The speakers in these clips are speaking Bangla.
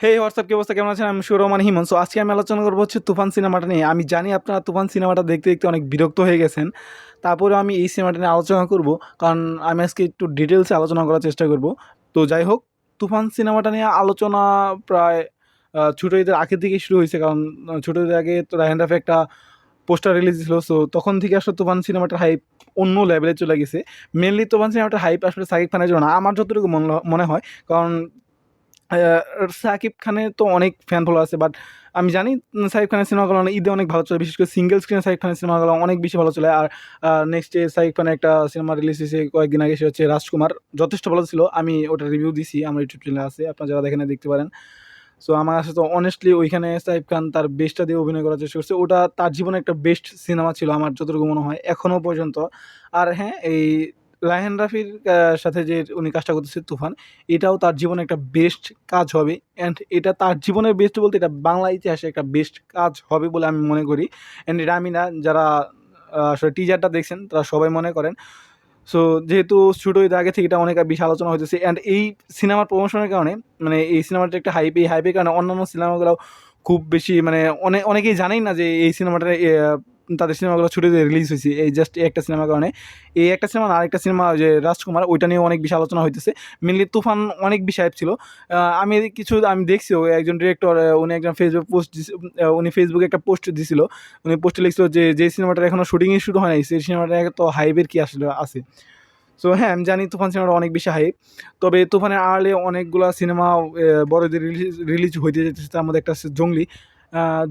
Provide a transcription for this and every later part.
হে হোয়াটসঅ্যাপ কি অবস্থা, কেমন আছেন? আমি সুর রহমান হিমন। সো আজকে আমি আলোচনা করবো হচ্ছে তুফান সিনেমাটা নিয়ে। আমি জানি আপনারা তুফান সিনেমাটা দেখতে দেখতে অনেক বিরক্ত হয়ে গেছেন, তারপরেও আমি এই সিনেমাটা নিয়ে আলোচনা করব, কারণ আমি আজকে একটু ডিটেলসে আলোচনা করার চেষ্টা করব। তো যাই হোক, তুফান সিনেমাটা নিয়ে আলোচনা প্রায় ছোটো ঈদের আগের দিকেই শুরু হয়েছে, কারণ ছোটো ঈদের আগে তো রায়হান রাফি একটা পোস্টার রিলিজ ছিল। সো তখন থেকে আসলে তুফান সিনেমাটার হাইপ অন্য লেভেলে চলে গেছে। মেনলি তুফান সিনেমাটার হাইপ আসলে সাকিব খানের জন্য না, আমার যতটুকু মনে হয়। কারণ সাকিব খানের তো অনেক ফ্যান ফলো আছে, বাট আমি জানি সাকিব খানের সিনেমাগুলো ঈদে অনেক ভালো চলে, বিশেষ করে সিঙ্গেল স্ক্রিনে সাকিব খানের সিনেমাগুলো অনেক বেশি ভালো চলে। আর নেক্সট ডে সাকিব খানের একটা সিনেমা রিলিজ হয়েছে কয়েকদিন আগে, সে হচ্ছে রাজকুমার। যথেষ্ট ভালো ছিল, আমি ওটা রিভিউ দিছি, আমার ইউটিউব চ্যানেলে আছে, আপনারা যারা দেখেন দেখতে পারেন। সো আমার কাছে তো অনেস্টলি ওইখানে সাকিব খান তার বেস্টটা দিয়ে অভিনয় করার চেষ্টা করছে। ওটা তার জীবনে একটা বেস্ট সিনেমা ছিল আমার যতটুকু মনে হয় এখনও পর্যন্ত। আর হ্যাঁ, এই রায়হান রাফির সাথে যে উনি কাজটা করতেছে তুফান, এটাও তার জীবনে একটা বেস্ট কাজ হবে। অ্যান্ড এটা তার জীবনের বেস্ট বলতে এটা বাংলা ইতিহাসে একটা বেস্ট কাজ হবে বলে আমি মনে করি। অ্যান্ড এটা আমি না, যারা আসলে টিজারটা দেখছেন তারা সবাই মনে করেন। সো যেহেতু শুট হইতে আগে থেকে এটা অনেক বেশি আলোচনা হইতেছে, অ্যান্ড এই সিনেমার প্রমোশনের কারণে, মানে এই সিনেমাটা একটা হাইপ, এই হাইপের কারণে অন্যান্য সিনেমাগুলো খুব বেশি, মানে অনেকেই জানেই না যে এই সিনেমাটা তাদের সিনেমাগুলো ছুটে রিলিজ হয়েছে এই জাস্ট একটা সিনেমার কারণে। এই একটা সিনেমা আর একটা সিনেমা যে রাজকুমার, ওইটা নিয়ে অনেক বেশি আলোচনা হইতেছে। মেনলি তুফান অনেক বেশি হাইপ ছিল। আমি দেখছি একজন ডিরেক্টর, উনি একজন ফেসবুক পোস্ট, উনি ফেসবুকে একটা পোস্ট দিছিল। উনি পোস্টে লিখছিল যে সিনেমাটার এখনও শুটিংই শুরু হয় নাই, সেই সিনেমাটা তো হাইপের কি আসলে আছে। সো হ্যাঁ, আমি জানি তুফান সিনেমাটা অনেক বেশি হাইপ। তবে তুফানের আড়ালে অনেকগুলা সিনেমা বড়দের রিলিজ হইতে যেতেছে, তার মধ্যে একটা হচ্ছে জঙ্গলি।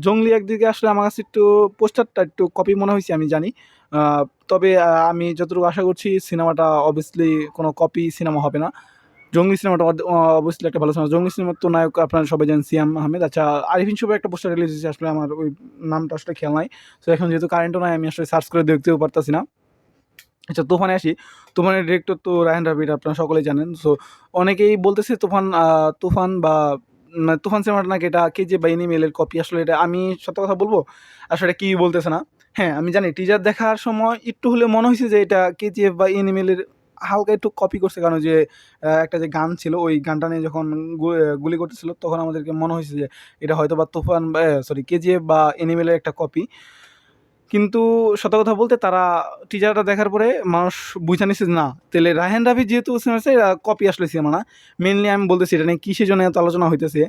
জঙ্গলি একদিকে আসলে আমার কাছে একটু পোস্টারটা একটু কপি মনে হয়েছে, আমি জানি। আহ, তবে আমি যতটুকু আশা করছি সিনেমাটা অবভিয়াসলি কোনো কপি সিনেমা হবে না। জঙ্গলি সিনেমাটা অবভিয়াসলি একটা ভালো সিনেমা। জঙ্গলি সিনেমার তো নায়ক আপনারা সবাই জানেন সিয়াম আহমেদ। আচ্ছা, আরিফিন শুভের একটা পোস্টার রিলিজ হয়েছে, আসলে আমার ওই নামটা আসলে খেয়াল নাই। তো এখন যেহেতু কারেন্টও নাই, আমি আসলে সার্চ করে দেখতেও পারতাছি না। আচ্ছা, তুফানে আসি। তুফানের ডিরেক্টর তো রায়হান রাফি, এটা আপনারা সকলেই জানেন। সো অনেকেই বলতেছে তুফান বা তুফান সিনেমাটা নাকি এটা কেজিএফ বা এনিমেলের কপি। আসলে এটা আমি সত্য কথা বলবো, আসলে এটা কেউই বলতেছে না। হ্যাঁ, আমি জানি টিজার দেখার সময় একটু হলেও মনে হয়েছে যে এটা কেজিএফ বা এনিমেলের হালকা একটু কপি করছে, কারণ যে একটা যে গান ছিল, ওই গানটা নিয়ে যখন গুলি করতেছিল তখন আমাদেরকে মনে হয়েছে যে এটা হয়তো বা তুফান বা সরি কেজিএফ বা এনিমেলের একটা কপি। কিন্তু সত্য কথা বলতে তারা টিজারটা দেখার পরে মানুষ বুঝে নিছে যে না, তাহলে রায়হান রাফি যেহেতু সিনেমা আছে, কপি আসলে সিনেমা না। মেনলি আমি বলতেছি এটা নিয়ে কিসের জন্য এত আলোচনা হইতেছে।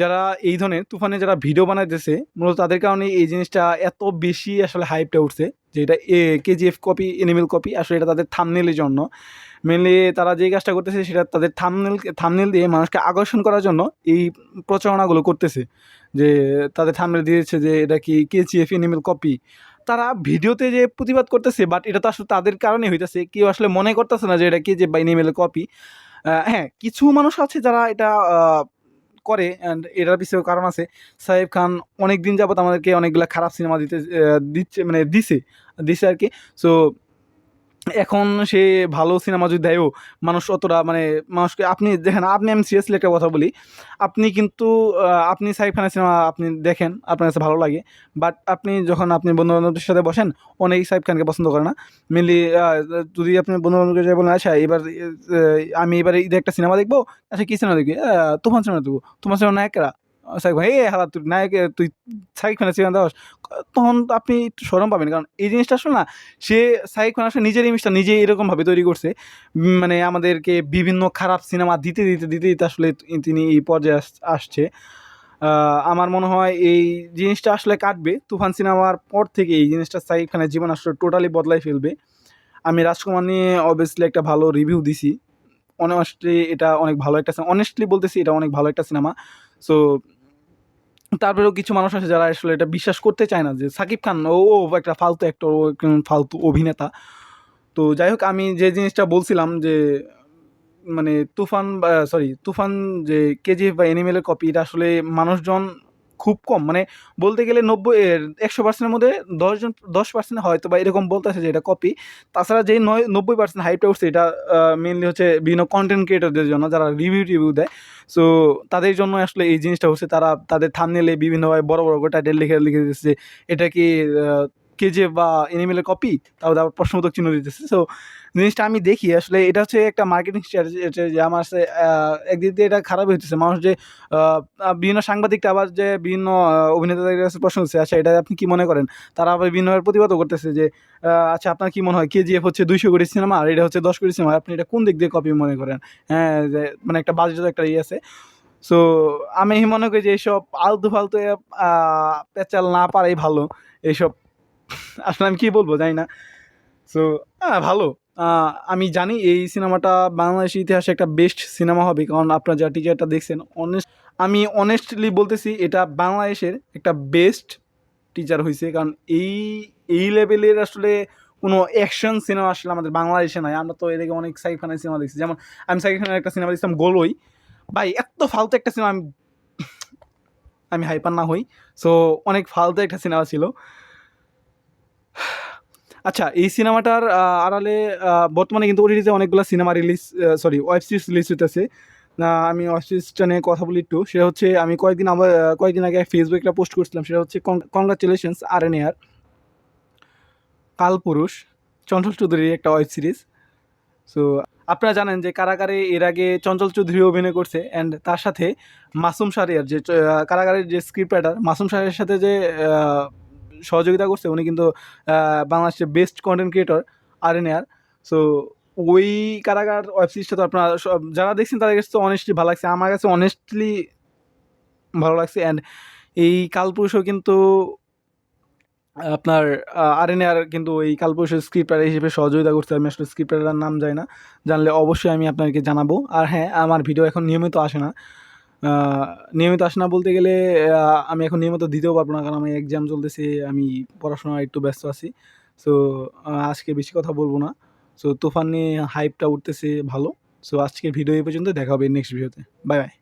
যারা এই ধরনের তুফানে যারা ভিডিও বানাইতেছে, মূলত তাদের কারণে এই জিনিসটা এত বেশি আসলে হাইপটা উঠছে, যে এটা কেজিএফ কপি, এনিমেল কপি। আসলে এটা তাদের থাম্বনেইলের জন্য। মেনলি তারা যেই কাজটা করতেছে সেটা তাদের থাম্বনেইল দিয়ে মানুষকে আকর্ষণ করার জন্য এই প্রচারণাগুলো করতেছে। যে তাদের থাম্বনেইল দিয়েছে যে এটা কি কেজিএফ এনিমেল কপি। তারা ভিডিওতে যে প্রতিবাদ করতেছে, বাট এটা তো আসলে তাদের কারণেই হইতেছে। কেউ আসলে মনে করতেছে না যে এটা কেজিএফ বা এনিমেলের কপি। হ্যাঁ, কিছু মানুষ আছে যারা এটা করে, অ্যান্ড এটার পিছনেও কারণ আছে। সাকিব খান অনেক দিন যাবত আমাদেরকে অনেকগুলা খারাপ সিনেমা দিচ্ছে, মানে দিছে আরকি। সো এখন সে ভালো সিনেমা যদি দেয়ও, মানুষ অতটা, মানে মানুষকে আপনি দেখেন, আমি সিরিয়াসলি একটা কথা বলি। আপনি কিন্তু আপনি সাকিব খানের সিনেমা আপনি দেখেন, আপনার কাছে ভালো লাগে। বাট আপনি বন্ধু-বান্ধবদের সাথে বসেন, অনেকেই সাকিব খানকে পছন্দ করে না। মেনলি যদি আপনি বন্ধু-বান্ধবকে যেয়ে বলেন, "আচ্ছা এবার আমি এবারে ঈদে একটা সিনেমা দেখবো।" "আচ্ছা, কি সিনেমা দেখবি?" তুফান সিনেমা দেখবো।" "তুফান সিনেমার নায়ক কারা?" সাকিব খান। হালা তুই নায়ক, তুই সাকিব খানের সিনেমা দেখাস?" তখন তো আপনি একটু শরম পাবেন। কারণ এই জিনিসটা আসলে না, সে সাকিব খান আসলে নিজের ইমেজটা নিজেই এরকমভাবে তৈরি করছে। মানে আমাদেরকে বিভিন্ন খারাপ সিনেমা দিতে আসলে তিনি এই পর্যায়ে আসছে। আমার মনে হয় এই জিনিসটা আসলে কাটবে। তুফান সিনেমার পর থেকে এই জিনিসটা সাকিব খানের জীবন আসলে টোটালি বদলায় ফেলবে। আমি রাজকুমার নিয়ে অবভিয়াসলি একটা ভালো রিভিউ দিছি। এটা অনেক ভালো একটা অনেস্টলি বলতেছি, এটা অনেক ভালো একটা সিনেমা। সো তারপরেও কিছু মানুষ আছে যারা আসলে এটা বিশ্বাস করতে চায় না যে সাকিব খান ও একটা ফালতু অ্যাক্টর, ও একজন ফালতু অভিনেতা। তো যাই হোক, আমি যে জিনিসটা বলছিলাম যে মানে তুফান যে কেজিএফ বা এনিমেলের কপি, এটা আসলে মানুষজন খুব কম, মানে বলতে গেলে 100%-এর মধ্যে 10% হয়তো বা এরকম বলতেছে যে এটা কপি। তাছাড়া যেই 90% হাইপটা উঠছে, এটা মেনলি হচ্ছে বিভিন্ন কন্টেন্ট ক্রিয়েটরদের জন্য, যারা রিভিউ দেয়। সো তাদের জন্য আসলে এই জিনিসটা হচ্ছে, তারা তাদের থাম্বনেইলে বিভিন্নভাবে বড় বড় করে টাইটেল লিখে দিচ্ছে এটা কি কেজিএফ বা এনিমেলের কপি, তারপর আবার প্রশ্নবোধক চিহ্ন দিতেছে। সো জিনিসটা আমি দেখি আসলে এটা হচ্ছে একটা মার্কেটিং স্ট্র্যাটেজি যে আমার কাছে একদিক দিয়ে এটা খারাপ হইতেছে। মানুষ যে বিভিন্ন সাংবাদিকটা আবার যে বিভিন্ন অভিনেতাদের কাছে প্রশ্ন করছে, আচ্ছা এটা আপনি কি মনে করেন? তারা আবার বিভিন্নভাবে প্রতিবাদও করতেছে যে আচ্ছা আপনার কি মনে হয় কেজিএফ হচ্ছে ২০০ কোটির সিনেমা আর এটা হচ্ছে ১০ কোটির সিনেমা, আপনি এটা কোন দিক দিয়ে কপি মনে করেন? হ্যাঁ, যে মানে একটা বাজেট একটা ইয়ে আছে। সো আমি মনে করি যে এইসব আলতু-ফালতু পেঁচাল না পারাই ভালো। এইসব আসলে আমি কি বলবো জানি না। সো ভালো। আ আমি জানি এই সিনেমাটা বাংলাদেশের ইতিহাসে একটা বেস্ট সিনেমা হবে। কারণ আপনারা যা টিজারটা দেখছেন আমি অনেস্টলি বলতেছি এটা বাংলাদেশের একটা বেস্ট টিজার হইছে। কারণ এই লেভেলের আসলে কোনো অ্যাকশন সিনেমা আসলে আমাদের বাংলাদেশে নাই। আমরা তো এর আগে অনেক সাকিব খানের সিনেমা দেখছি। যেমন আমি সাকিব খানের একটা সিনেমা দেখছিলাম 'গোলই'। ভাই এত্ত ফালতু একটা সিনেমা আমি হাইপার না হই। সো অনেক ফালতু একটা সিনেমা ছিল। আচ্ছা এই সিনেমাটার আড়ালে বর্তমানে কিন্তু ওটিটিতে অনেকগুলা সিনেমা ওয়েব সিরিজ রিলিজ হইতেছে। আমি ওয়েব সিরিজটা নিয়ে কথা বলি একটু। সেটা হচ্ছে আমি কয়েকদিন আগে ফেসবুকে একটা পোস্ট করছিলাম। সেটা হচ্ছে কংগ্রাচুলেশনস আরএনএর 'কালপুরুষ' চঞ্চল চৌধুরীর একটা ওয়েব সিরিজ। সো আপনারা জানেন যে কারাগারে এর আগে চঞ্চল চৌধুরী অভিনয় করছে অ্যান্ড তার সাথে মাসুম শাহরিয়ার যে কারাগারের যে স্ক্রিপ্ট রাইটার মাসুম শাহরিয়ারের সাথে যে সহযোগিতা করছে উনি কিন্তু বাংলাদেশের বেস্ট কন্টেন্ট ক্রিয়েটর আরএনএর। সো ওই কারাগার ওয়েব সিরিজটা তো আপনারা যারা দেখছেন তাদের কাছে তো অনেস্টলি ভালো লাগছে। আমার কাছে অনেস্টলি ভালো লাগছে অ্যান্ড এই কালপুরুষও কিন্তু আপনার আরএনএর কিন্তু এই কালপুরুষের স্ক্রিপ্ট রাইটার হিসেবে সহযোগিতা করছে। আমি আসলে স্ক্রিপ্ট রাইটারের নাম জানি না। জানলে অবশ্যই আমি আপনাদেরকে জানাবো। আর হ্যাঁ, আমার ভিডিও এখন নিয়মিত আসে না। আ নিয়মিত আসে না বলতে গেলে আমি এখন নিয়মিত দিতেও পারবো না। কারণ আমার এক্সাম চলতেছে। আমি পড়াশোনায় একটু ব্যস্ত আছি। সো আজকে বেশি কথা বলবো না। সো তুফান নিয়ে হাইপটা উঠতেছে ভালো। সো আজকের ভিডিও এই পর্যন্ত। দেখা হবে নেক্সট ভিডিওতে। Bye, by.